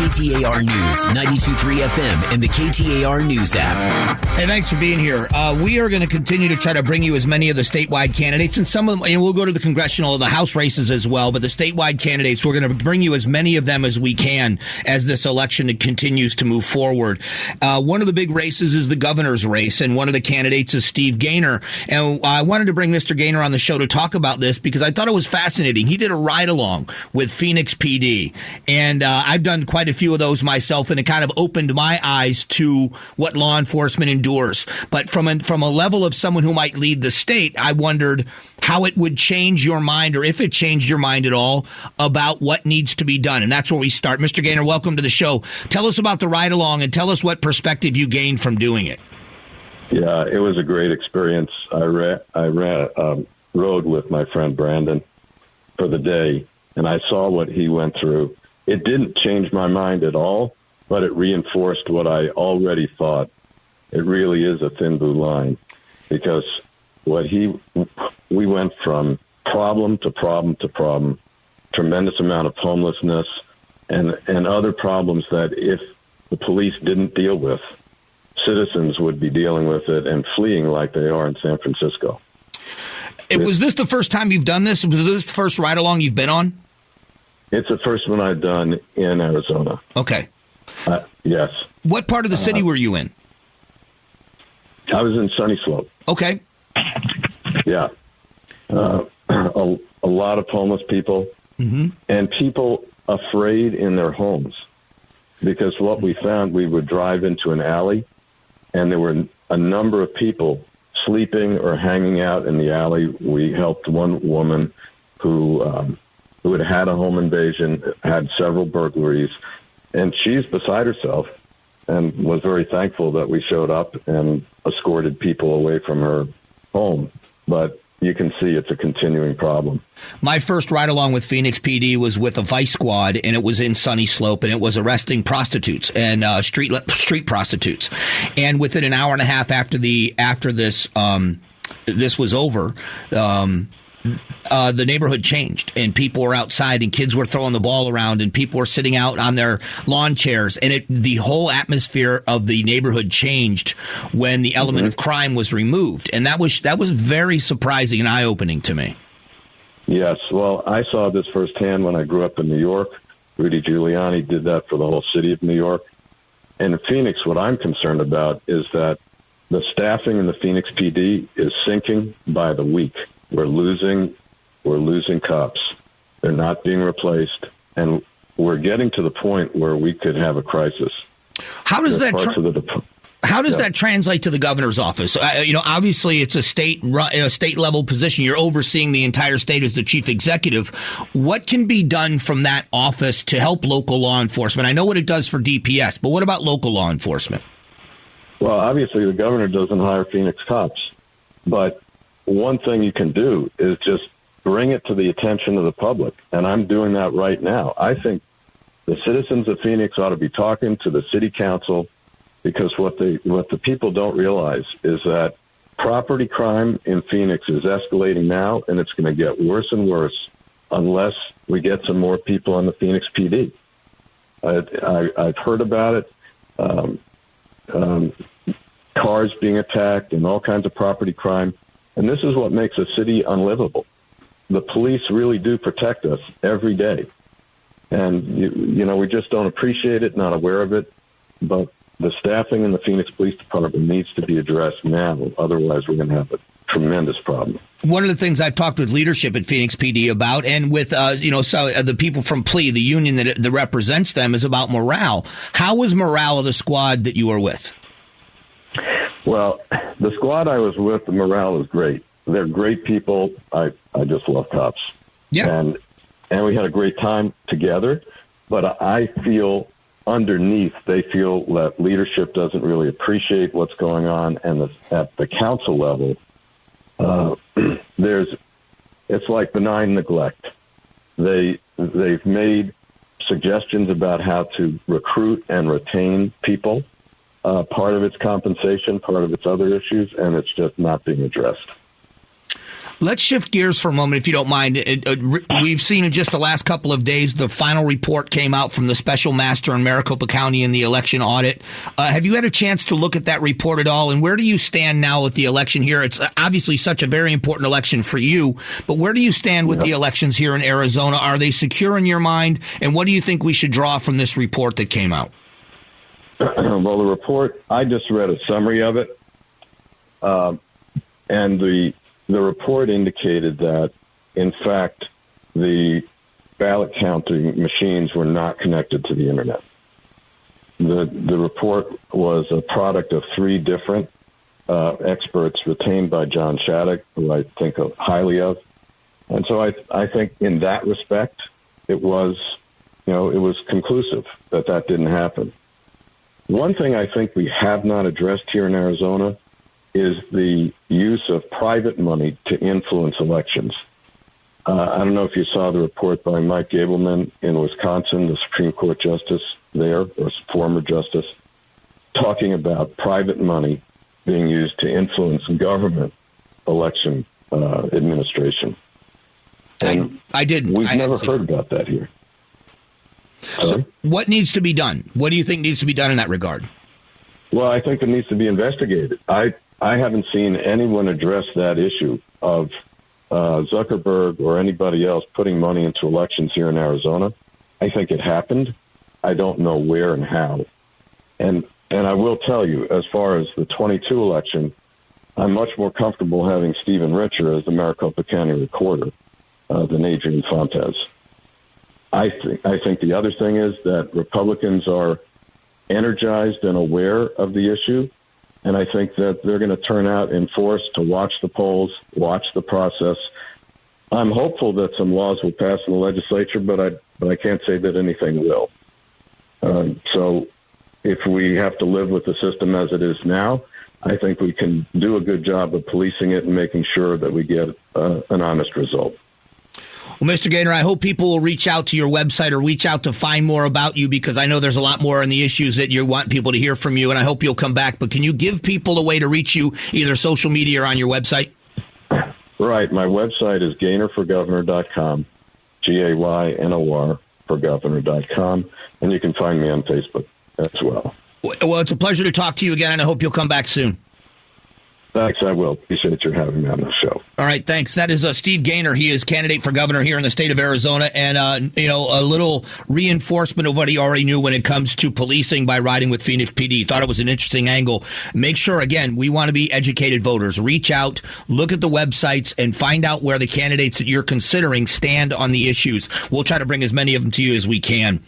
KTAR News, 92.3 FM, and the KTAR News app. Hey, thanks for being here. We are going to continue to try to bring you as many of the statewide candidates, and some of them, and we'll go to the congressional, the House races as well, but the statewide candidates, we're going to bring you as many of them as we can as this election continues to move forward. One of the big races is the governor's race, and one of the candidates is Steve Gaynor. And I wanted to bring Mr. Gaynor on the show to talk about this because I thought it was fascinating. He did a ride-along with Phoenix PD, and I've done quite a few of those myself, and it kind of opened my eyes to what law enforcement endures. But from a level of someone who might lead the state, I wondered how it would change your mind, or if it changed your mind at all, about what needs to be done. And that's where we start. Mr. Gaynor, welcome to the show. Tell us about the ride-along and tell us what perspective you gained from doing it. Yeah, it was a great experience. I rode with my friend Brandon for the day, and I saw what he went through. It didn't change my mind at all, but it reinforced what I already thought. It really is a thin blue line, because we went from problem to problem to problem, tremendous amount of homelessness and other problems that if the police didn't deal with, citizens would be dealing with it and fleeing like they are in San Francisco. Was this the first time you've done this? Was this the first ride-along you've been on? It's the first one I've done in Arizona. Okay. Yes. What part of the city were you in? I was in Sunny Slope. Okay. Yeah. A lot of homeless people, and people afraid in their homes, because what we found, we would drive into an alley, and there were a number of people sleeping or hanging out in the alley. We helped one woman who had had a home invasion, had several burglaries, and she's beside herself and was very thankful that we showed up and escorted people away from her home. But you can see it's a continuing problem. My first ride-along with Phoenix PD was with a vice squad, and it was in Sunny Slope, and it was arresting prostitutes and street prostitutes. And within an hour and a half after this was over, the neighborhood changed, and people were outside, and kids were throwing the ball around, and people were sitting out on their lawn chairs, and the whole atmosphere of the neighborhood changed when the element of crime was removed, and that was very surprising and eye-opening to me. Yes, well, I saw this firsthand when I grew up in New York. Rudy Giuliani did that for the whole city of New York. And in Phoenix, what I'm concerned about is that the staffing in the Phoenix PD is sinking by the week. We're losing cops. They're not being replaced, and we're getting to the point where we could have a crisis. How does that that translate to the governor's office? Obviously it's a state level position. You're overseeing the entire state as the chief executive. What can be done from that office to help local law enforcement? I know what it does for DPS, but what about local law enforcement? Well, obviously the governor doesn't hire Phoenix cops, but one thing you can do is just bring it to the attention of the public, and I'm doing that right now. I think the citizens of Phoenix ought to be talking to the city council, because what the people don't realize is that property crime in Phoenix is escalating now, and it's going to get worse and worse unless we get some more people on the Phoenix PD. I've heard about it, cars being attacked and all kinds of property crime. And this is what makes a city unlivable. The police really do protect us every day. And, we just don't appreciate it, not aware of it. But the staffing in the Phoenix Police Department needs to be addressed now. Otherwise, we're going to have a tremendous problem. One of the things I've talked with leadership at Phoenix PD about, and with, the people from PLE, the union that represents them, is about morale. How was morale of the squad that you were with? Well, the squad I was with, the morale is great. They're great people. I just love cops. Yeah. And we had a great time together. But I feel underneath, they feel that leadership doesn't really appreciate what's going on. And at the council level, it's like benign neglect. They've made suggestions about how to recruit and retain people. Part of its compensation, part of its other issues, and it's just not being addressed. Let's shift gears for a moment, if you don't mind. We've seen in just the last couple of days, the final report came out from the special master in Maricopa County in the election audit. Have you had a chance to look at that report at all? And where do you stand now with the election here? It's obviously such a very important election for you, but where do you stand with the elections here in Arizona? Are they secure in your mind? And what do you think we should draw from this report that came out? Well, the report, I just read a summary of it. And the report indicated that, in fact, the ballot counting machines were not connected to the Internet. The report was a product of three different experts retained by John Shattuck, who I think highly of. And so I think in that respect, it was conclusive that didn't happen. One thing I think we have not addressed here in Arizona is the use of private money to influence elections. I don't know if you saw the report by Mike Gableman in Wisconsin, the Supreme Court justice there, or former justice, talking about private money being used to influence government election administration. And I didn't. We've never heard about that here. So what needs to be done? What do you think needs to be done in that regard? Well, I think it needs to be investigated. I haven't seen anyone address that issue of Zuckerberg or anybody else putting money into elections here in Arizona. I think it happened. I don't know where and how. And I will tell you, as far as the 22 election, I'm much more comfortable having Stephen Richer as the Maricopa County recorder than Adrian Fontes. I think the other thing is that Republicans are energized and aware of the issue, and I think that they're going to turn out in force to watch the polls, watch the process. I'm hopeful that some laws will pass in the legislature, but I can't say that anything will. So if we have to live with the system as it is now, I think we can do a good job of policing it and making sure that we get an honest result. Well, Mr. Gaynor, I hope people will reach out to your website or reach out to find more about you, because I know there's a lot more in the issues that you want people to hear from you, and I hope you'll come back. But can you give people a way to reach you, either social media or on your website? Right. My website is gaynorforgovernor.com, Gaynor for governor.com, and you can find me on Facebook as well. Well, it's a pleasure to talk to you again, and I hope you'll come back soon. Thanks, I will. Appreciate you having me on the show. All right, thanks. That is Steve Gaynor. He is candidate for governor here in the state of Arizona, and a little reinforcement of what he already knew when it comes to policing by riding with Phoenix PD. Thought it was an interesting angle. Make sure, again, we want to be educated voters. Reach out, look at the websites, and find out where the candidates that you're considering stand on the issues. We'll try to bring as many of them to you as we can.